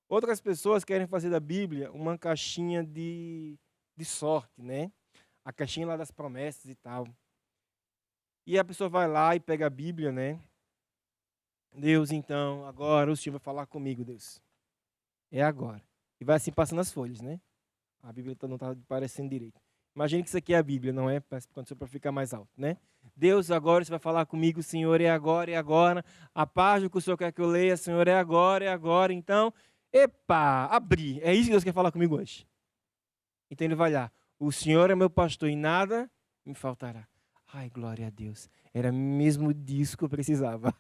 Outras pessoas querem fazer da Bíblia uma caixinha de sorte, né? A caixinha lá das promessas e tal. E a pessoa vai lá e pega a Bíblia, né? Deus, então, agora o Senhor vai falar comigo, Deus. É agora. E vai assim passando as folhas, né? A Bíblia não está parecendo direito. Imagine que isso aqui é a Bíblia, não é? Para ficar mais alto, né? Deus, agora você vai falar comigo, Senhor, é agora, é agora. A página que o Senhor quer que eu leia, Senhor, é agora, é agora. Então, epa, abri. É isso que Deus quer falar comigo hoje. Então ele vai lá. O Senhor é meu pastor e nada me faltará. Ai, glória a Deus. Era mesmo disso que eu precisava.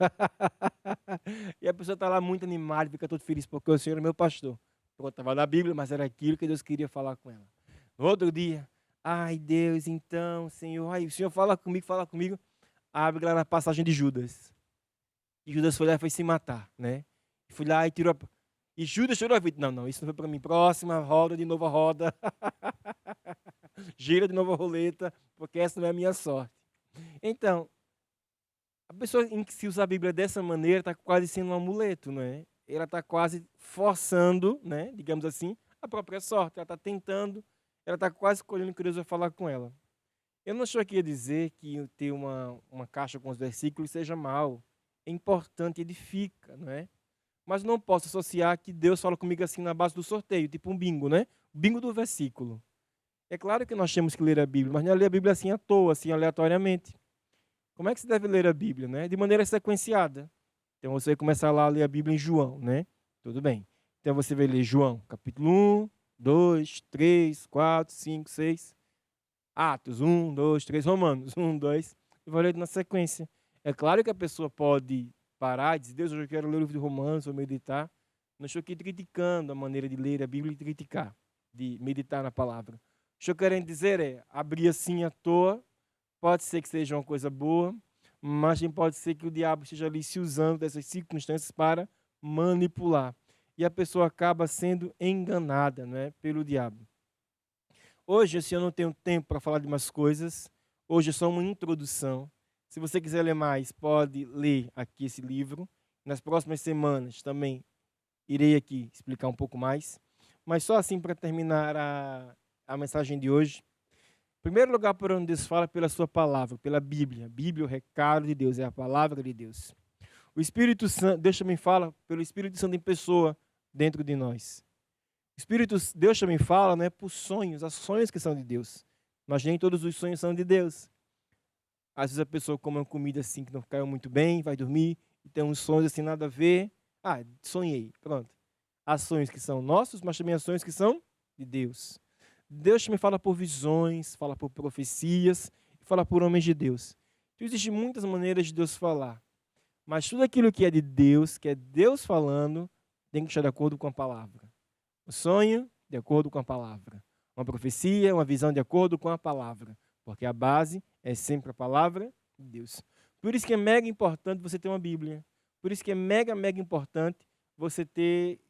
E a pessoa está lá muito animada, fica todo feliz, porque o Senhor é meu pastor. Estava na Bíblia, mas era aquilo que Deus queria falar com ela. No outro dia, ai Deus, então, Senhor, ai, o Senhor fala comigo. Abre lá na passagem de Judas. E Judas foi lá e foi se matar, né? Fui lá e tirou E Judas chorou a vida. Não, isso não foi para mim. Próxima, roda de novo a roda. Gira de novo a roleta, porque essa não é a minha sorte. Então, a pessoa em que se usa a Bíblia dessa maneira está quase sendo um amuleto, não é? Ela está quase forçando, né, digamos assim, a própria sorte. Ela está tentando, ela está quase escolhendo que Deus vai falar com ela. Eu não estou aqui a dizer que ter uma caixa com os versículos seja mal. É importante, edifica, não é? Mas não posso associar que Deus fala comigo assim na base do sorteio, tipo um bingo, né? Bingo do versículo. É claro que nós temos que ler a Bíblia, mas não é ler a Bíblia assim à toa, assim aleatoriamente. Como é que se deve ler a Bíblia, né? De maneira sequenciada. Então você vai começar lá a ler a Bíblia em João, né? Tudo bem. Então você vai ler João, capítulo 1, 2, 3, 4, 5, 6. Atos 1, 2, 3, Romanos 1, 2. E vai ler na sequência. É claro que a pessoa pode parar e dizer, Deus, hoje eu quero ler o livro de Romanos, ou meditar. Não estou aqui criticando a maneira de ler a Bíblia e criticar, de meditar na palavra. O que eu quero dizer é, abrir assim à toa, pode ser que seja uma coisa boa, mas também pode ser que o diabo esteja ali se usando dessas circunstâncias para manipular. E a pessoa acaba sendo enganada, não é, pelo diabo. Hoje, assim, eu não tenho tempo para falar de umas coisas. Hoje é só uma introdução. Se você quiser ler mais, pode ler aqui esse livro. Nas próximas semanas também irei aqui explicar um pouco mais. Mas só assim para terminar a mensagem de hoje. Em primeiro lugar, por onde Deus fala, pela sua palavra, pela Bíblia. A Bíblia, o recado de Deus, é a palavra de Deus. O Espírito Santo, Deus também fala pelo Espírito Santo em pessoa dentro de nós. Deus também fala, né, por sonhos, há sonhos que são de Deus. Mas nem todos os sonhos são de Deus. Às vezes a pessoa come uma comida assim que não caiu muito bem, vai dormir, e tem uns sonhos assim nada a ver. Ah, sonhei, pronto. Há sonhos que são nossos, mas também há sonhos que são de Deus. Deus também fala por visões, fala por profecias, fala por homens de Deus. Então existem muitas maneiras de Deus falar. Mas tudo aquilo que é de Deus, que é Deus falando, tem que estar de acordo com a palavra. O sonho, de acordo com a palavra. Uma profecia, uma visão, de acordo com a palavra. Porque a base é sempre a palavra de Deus. Por isso que é mega importante você ter uma Bíblia. Por isso que é mega importante você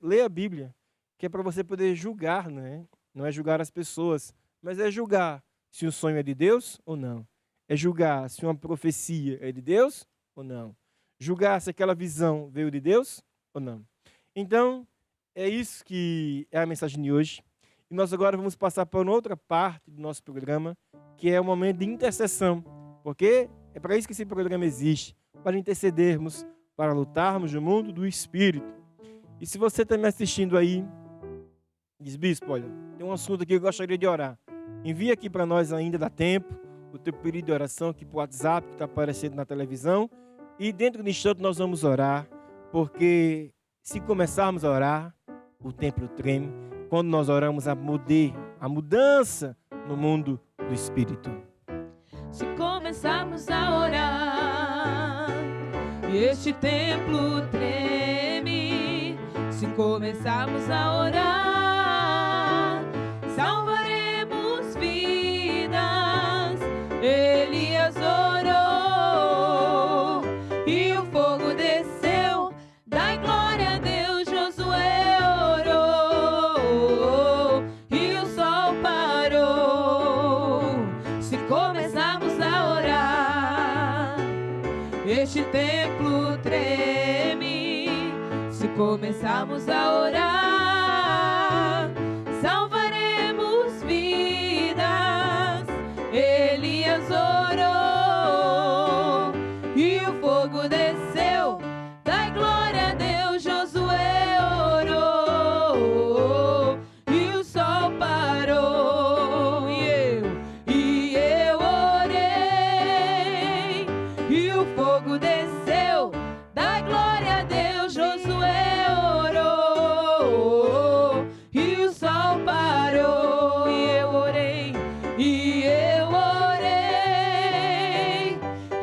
ler a Bíblia. Que é para você poder julgar, né? Não é julgar as pessoas, mas é julgar se o sonho é de Deus ou não. É julgar se uma profecia é de Deus ou não. Julgar se aquela visão veio de Deus ou não. Então, é isso que é a mensagem de hoje. E nós agora vamos passar para uma outra parte do nosso programa, que é o momento de intercessão. Porque é para isso que esse programa existe, para intercedermos, para lutarmos no mundo do Espírito. E se você está me assistindo aí, diz, bispo, olha, tem um assunto aqui que eu gostaria de orar. Envia aqui para nós, ainda dá tempo, o teu pedido de oração aqui para o WhatsApp, que está aparecendo na televisão. E dentro de um instante nós vamos orar, porque se começarmos a orar, o templo treme. Quando nós oramos, a mudança no mundo do Espírito. Se começarmos a orar, este templo treme. Se começarmos a orar, salvaremos vidas. Elias orou e o fogo desceu. Dai glória a Deus. Josué orou e o sol parou. Se começarmos a orar, este templo treme. Se começarmos a orar, salvaremos vidas. Elias orou e o fogo desceu. Dai glória a Deus. Josué orou e o sol parou. E eu orei e o fogo desceu. Dai glória a Deus. Josué orou e o sol parou. E eu orei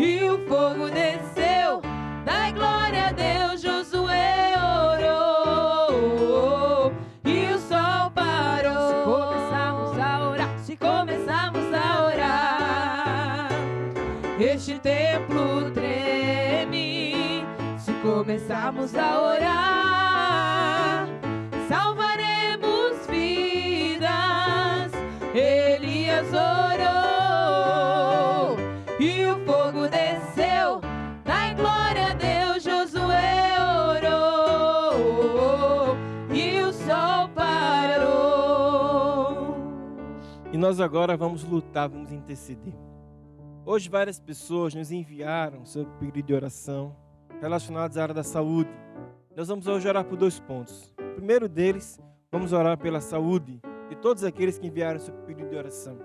e o fogo desceu. Dai glória a Deus. Josué orou e o sol parou. Se começarmos a orar, este templo treme. Se começarmos a orar, salvaremos vidas. Elias orou e o fogo desceu. Dai glória a Deus. Josué orou e o sol parou. E nós agora vamos lutar, vamos interceder. Hoje várias pessoas nos enviaram seu pedido de oração relacionados à área da saúde. Nós vamos hoje orar por 2 pontos. O primeiro deles, vamos orar pela saúde de todos aqueles que enviaram seu pedido de oração.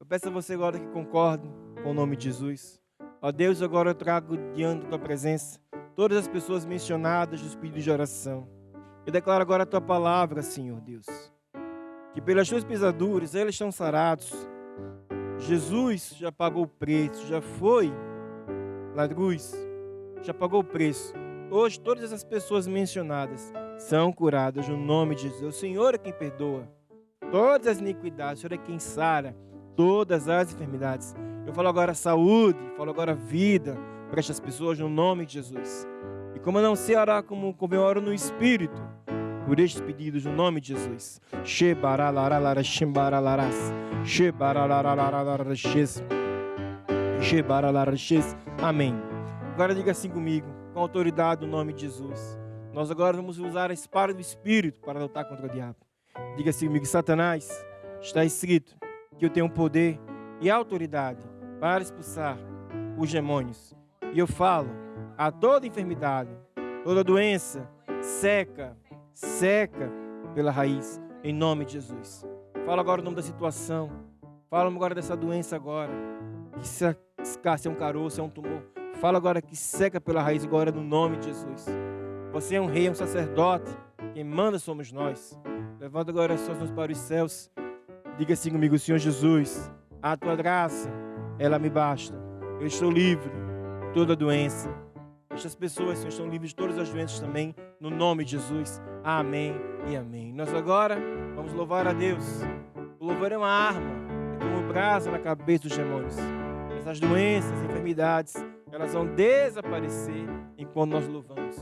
Eu peço a você agora que concorde com o nome de Jesus. Ó Deus, agora eu trago diante da tua presença todas as pessoas mencionadas nos pedidos de oração. Eu declaro agora a tua palavra, Senhor Deus, que pelas tuas pisaduras eles estão sarados. Jesus já pagou o preço, já foi na cruz, já pagou o preço. Hoje todas essas pessoas mencionadas são curadas no nome de Jesus. O Senhor é quem perdoa todas as iniquidades, o Senhor é quem sara todas as enfermidades. Eu falo agora saúde, falo agora vida para estas pessoas no nome de Jesus. E como eu não sei orar como eu oro no Espírito, por estes pedidos no nome de Jesus. Amém. Agora diga assim comigo, com autoridade no nome de Jesus. Nós agora vamos usar a espada do Espírito para lutar contra o diabo. Diga assim comigo, Satanás, está escrito que eu tenho poder e autoridade para expulsar os demônios. E eu falo a toda enfermidade, toda doença, seca pela raiz, em nome de Jesus. Fala agora o nome da situação. Fala agora dessa doença agora. Que se é um caroço, é um tumor. Fala agora que seca pela raiz agora no nome de Jesus. Você é um rei, é um sacerdote. Quem manda somos nós. Levanta agora as suas mãos para os céus. Diga assim comigo, Senhor Jesus, a tua graça, ela me basta. Eu estou livre de toda doença. Estas pessoas, Senhor, estão livres de todas as doenças também, no nome de Jesus. Amém e amém. Nós agora vamos louvar a Deus. O louvor é uma arma, é como brasa na cabeça dos demônios. Essas doenças, enfermidades, elas vão desaparecer enquanto nós louvamos.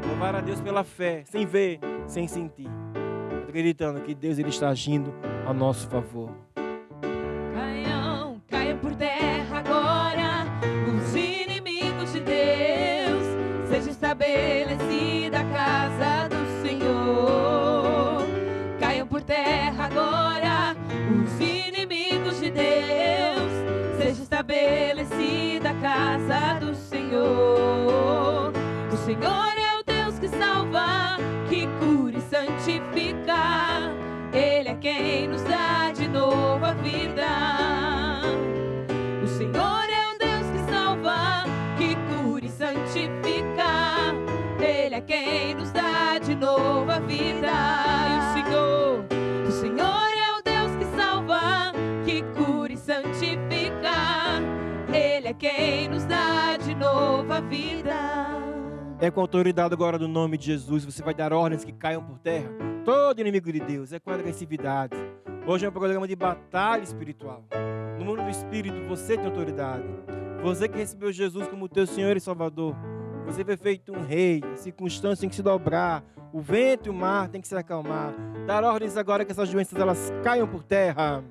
Louvar a Deus pela fé, sem ver, sem sentir. Acreditando que Deus ele está agindo a nosso favor. Caiam por terra agora os inimigos de Deus. Seja estabelecida a casa do Senhor. Caiam por terra agora os inimigos de Deus. Seja estabelecida a casa do Senhor. O Senhor é o Deus que salva, que cura e santifica. Ele é quem nos dá de novo a vida. O Senhor é o Deus que salva, que cura e santifica. Ele é quem nos dá de novo a vida. E o Senhor é o Deus que salva, que cura e santifica. Ele é quem nos dá de novo a vida. É com a autoridade agora do nome de Jesus, você vai dar ordens que caiam por terra. Todo inimigo de Deus, é com agressividade. Hoje é um programa de batalha espiritual. No mundo do Espírito, você tem autoridade. Você que recebeu Jesus como teu Senhor e Salvador. Você foi feito um rei, as circunstâncias têm que se dobrar. O vento e o mar têm que se acalmar. Dar ordens agora que essas doenças elas caiam por terra.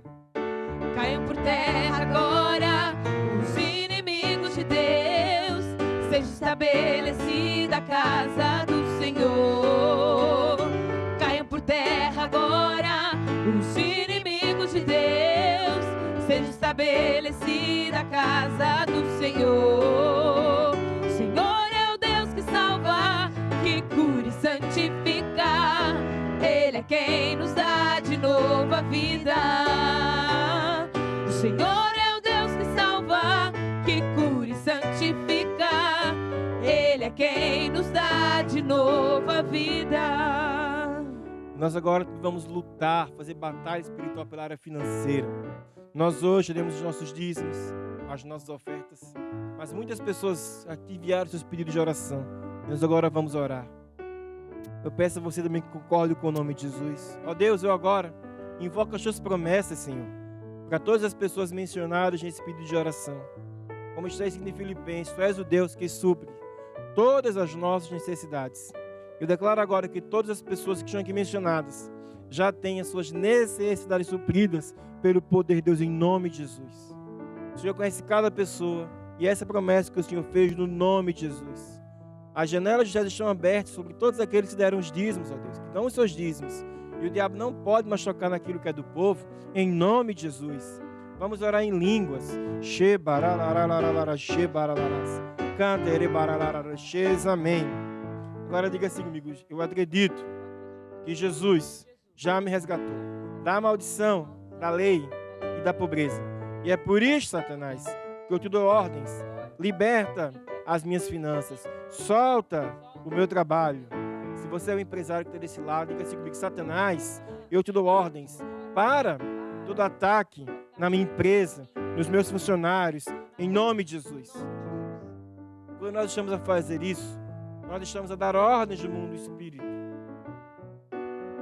Caiam por terra agora os inimigos de Deus. Seja estabelecida a casa do Senhor. Caiam por terra agora os inimigos de Deus. Seja estabelecida a casa do Senhor. O Senhor é o Deus que salva, que cura e santifica. Ele é quem nos dá de novo a vida. O Senhor é o Deus que salva, que cura e santifica. Ele é quem nos dá de novo a vida. Nós agora vamos lutar, fazer batalha espiritual pela área financeira. Nós hoje teremos os nossos dízimos, as nossas ofertas. Mas muitas pessoas aqui enviaram seus pedidos de oração. Nós agora vamos orar. Eu peço a você também que concorde com o nome de Jesus. Ó Deus, eu agora invoco as suas promessas, Senhor, para todas as pessoas mencionadas nesse pedido de oração. Como está escrito em Filipenses, tu és o Deus que supre todas as nossas necessidades. Eu declaro agora que todas as pessoas que estão aqui mencionadas já têm as suas necessidades supridas pelo poder de Deus em nome de Jesus. O Senhor conhece cada pessoa e essa promessa que o Senhor fez no nome de Jesus. As janelas de céus estão abertas sobre todos aqueles que deram os dízimos, ó Deus, que dão os seus dízimos. E o diabo não pode mais tocar naquilo que é do povo, em nome de Jesus. Vamos orar em línguas. Amém. Agora diga assim comigo: eu acredito que Jesus já me resgatou da maldição, da lei e da pobreza. E é por isso, Satanás, que eu te dou ordens. Liberta as minhas finanças. Solta o meu trabalho. Se você é um empresário que está desse lado, diga assim comigo: Satanás, eu te dou ordens para todo ataque na minha empresa, nos meus funcionários, em nome de Jesus. Quando nós estamos a fazer isso, nós estamos a dar ordens no mundo do Espírito.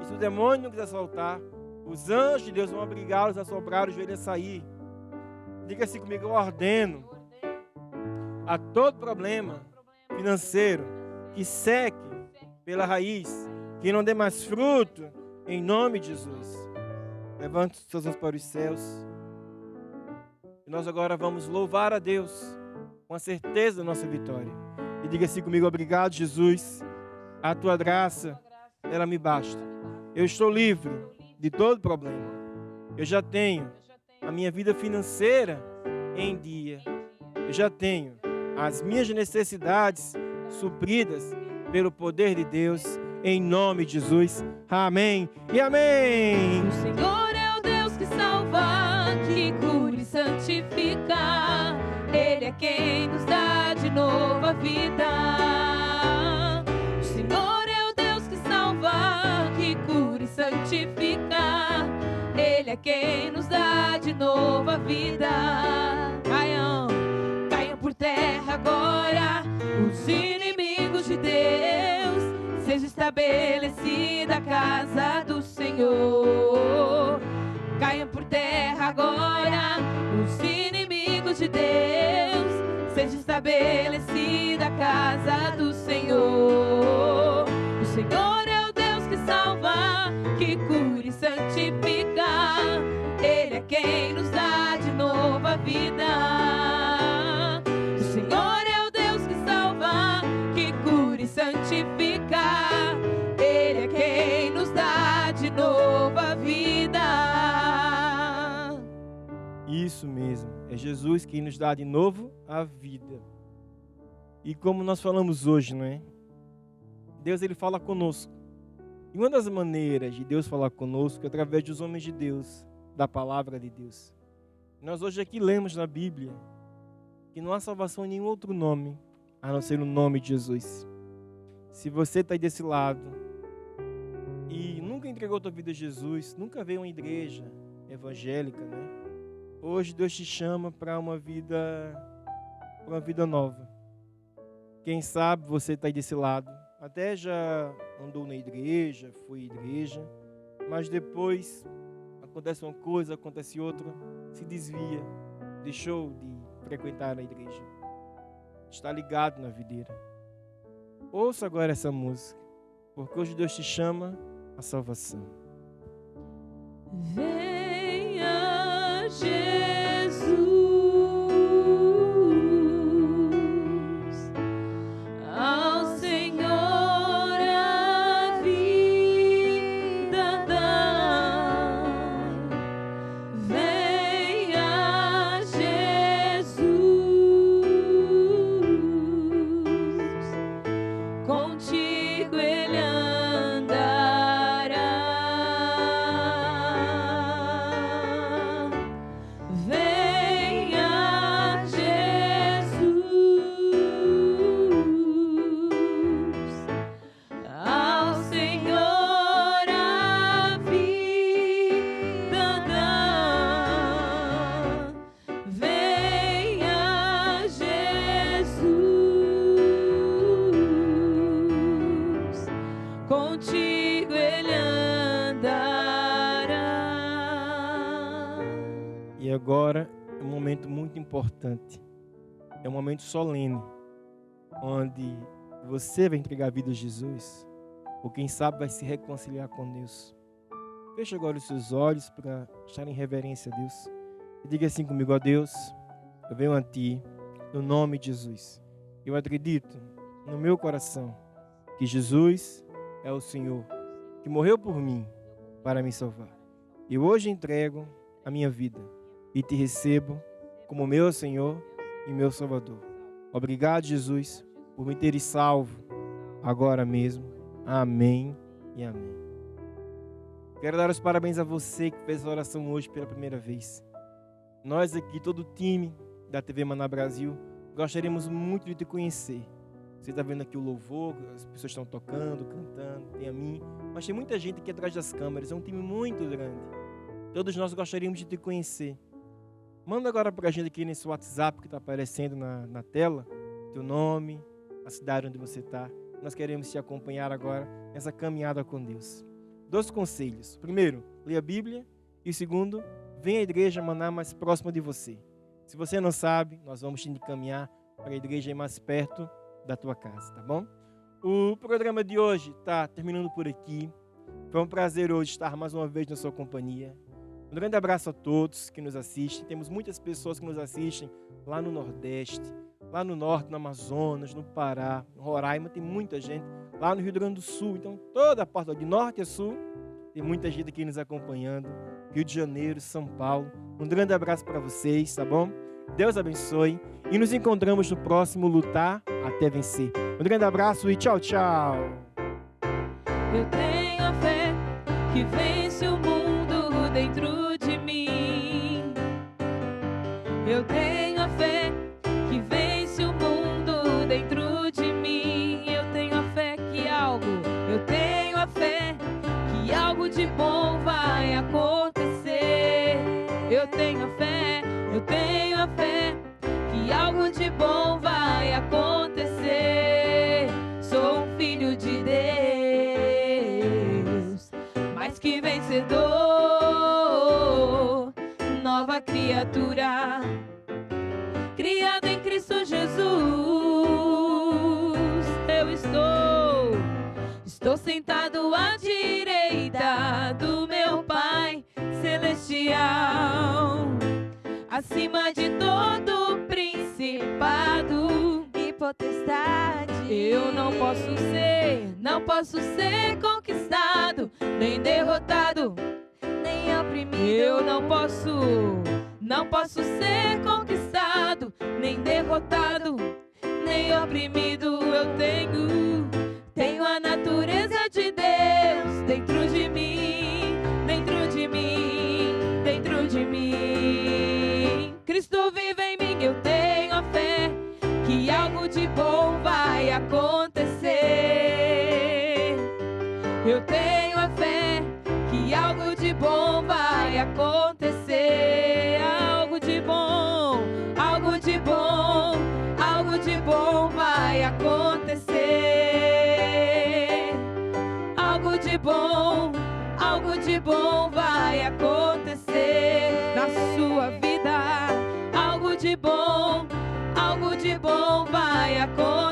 E se o demônio não quiser soltar, os anjos de Deus vão obrigá-los a sobrar, os joelhos a sair. Diga assim comigo: eu ordeno a todo problema financeiro que seque pela raiz, que não dê mais fruto, em nome de Jesus. Levante os seus mãos para os céus. E nós agora vamos louvar a Deus com a certeza da nossa vitória. E diga assim comigo: obrigado, Jesus. A tua graça, ela me basta. Eu estou livre de todo problema. Eu já tenho a minha vida financeira em dia. Eu já tenho as minhas necessidades supridas pelo poder de Deus, em nome de Jesus. Amém e amém. O Senhor é o Deus que salva, que cura e santifica. Ele é quem nos dá de novo a vida. O Senhor é o Deus que salva, que cura e santifica. Ele é quem nos dá de novo a vida. Caiam por terra agora os inimigos de Deus. Seja estabelecida a casa do Senhor. Caiam por terra agora os inimigos de Deus. Seja estabelecida a casa do Senhor. O Senhor é o Deus que salva, que cura e santifica. Ele é quem nos dá de novo a vida. O Senhor é o Deus que salva, que cura e santifica. Ele é quem nos dá de novo a vida. Isso mesmo, é Jesus quem nos dá de novo a vida. E como nós falamos hoje, não é? Deus, ele fala conosco. E uma das maneiras de Deus falar conosco é através dos homens de Deus, da palavra de Deus. Nós hoje aqui lemos na Bíblia que não há salvação em nenhum outro nome, a não ser no nome de Jesus. Se você está aí desse lado e nunca entregou a tua vida a Jesus, nunca veio a uma igreja evangélica, né? Hoje Deus te chama para uma vida nova. Quem sabe você está aí desse lado, até já andou na igreja, foi à igreja, mas depois acontece uma coisa, acontece outra, se desvia, deixou de frequentar a igreja, está ligado na videira. Ouça agora essa música, porque hoje Deus te chama à salvação. Venha Jesus, ao Senhor a vida dai. Venha Jesus, contigo ele andará. Venha Jesus, ao Senhor a vida dá. Venha Jesus, contigo ele andará. E agora é um momento muito importante, é um momento solene, onde você vai entregar a vida a Jesus, ou quem sabe vai se reconciliar com Deus. Feche agora os seus olhos para estar em reverência a Deus. E diga assim comigo: ó Deus, eu venho a Ti, no nome de Jesus. Eu acredito no meu coração que Jesus é o Senhor, que morreu por mim para me salvar. Eu hoje entrego a minha vida e te recebo como meu Senhor e meu Salvador. Obrigado, Jesus, por me teres salvo agora mesmo. Amém e amém. Quero dar os parabéns a você que fez a oração hoje pela primeira vez. Nós aqui, todo o time da TV Maná Brasil, gostaríamos muito de te conhecer. Você está vendo aqui o louvor, as pessoas estão tocando, cantando, tem a mim, mas tem muita gente aqui atrás das câmeras, é um time muito grande. Todos nós gostaríamos de te conhecer. Manda agora para a gente aqui nesse WhatsApp que está aparecendo na tela, teu nome, a cidade onde você está. Nós queremos te acompanhar agora nessa caminhada com Deus. 2 conselhos. Primeiro, leia a Bíblia. E o segundo, venha à igreja Maná mais próxima de você. Se você não sabe, nós vamos te encaminhar para a igreja mais perto da tua casa, tá bom? O programa de hoje está terminando por aqui. Foi um prazer hoje estar mais uma vez na sua companhia. Um grande abraço a todos que nos assistem. Temos muitas pessoas que nos assistem lá no Nordeste, lá no Norte, no Amazonas, no Pará, no Roraima. Tem muita gente lá no Rio Grande do Sul. Então, toda a parte de Norte a Sul, tem muita gente aqui nos acompanhando. Rio de Janeiro, São Paulo. Um grande abraço para vocês, tá bom? Deus abençoe. E nos encontramos no próximo Lutar até Vencer. Um grande abraço e tchau, tchau. Eu tenho a fé que vence o mundo dentro de mim. Eu tenho a fé que vence o mundo dentro de mim. Eu tenho a fé que eu tenho a fé que algo de bom vai acontecer. Eu tenho a fé que algo de bom vai acontecer. Sou um filho de Deus, mais que vencedor, nova criatura, criada em Cristo Jesus. Eu estou sentado à direita do meu Pai Celestial, acima de todo principado e potestade. Eu não posso ser conquistado, nem derrotado, nem oprimido. Eu não posso ser conquistado, nem derrotado, nem oprimido. Eu tenho a natureza de Deus dentro de mim, dentro de mim, dentro de mim. Cristo vive em mim, eu tenho a fé que algo de bom vai acontecer. Eu tenho a fé que algo de bom vai acontecer. Algo de bom, algo de bom, algo de bom vai acontecer. Algo de bom vai acontecer na sua vida. Algo de bom vai acontecer.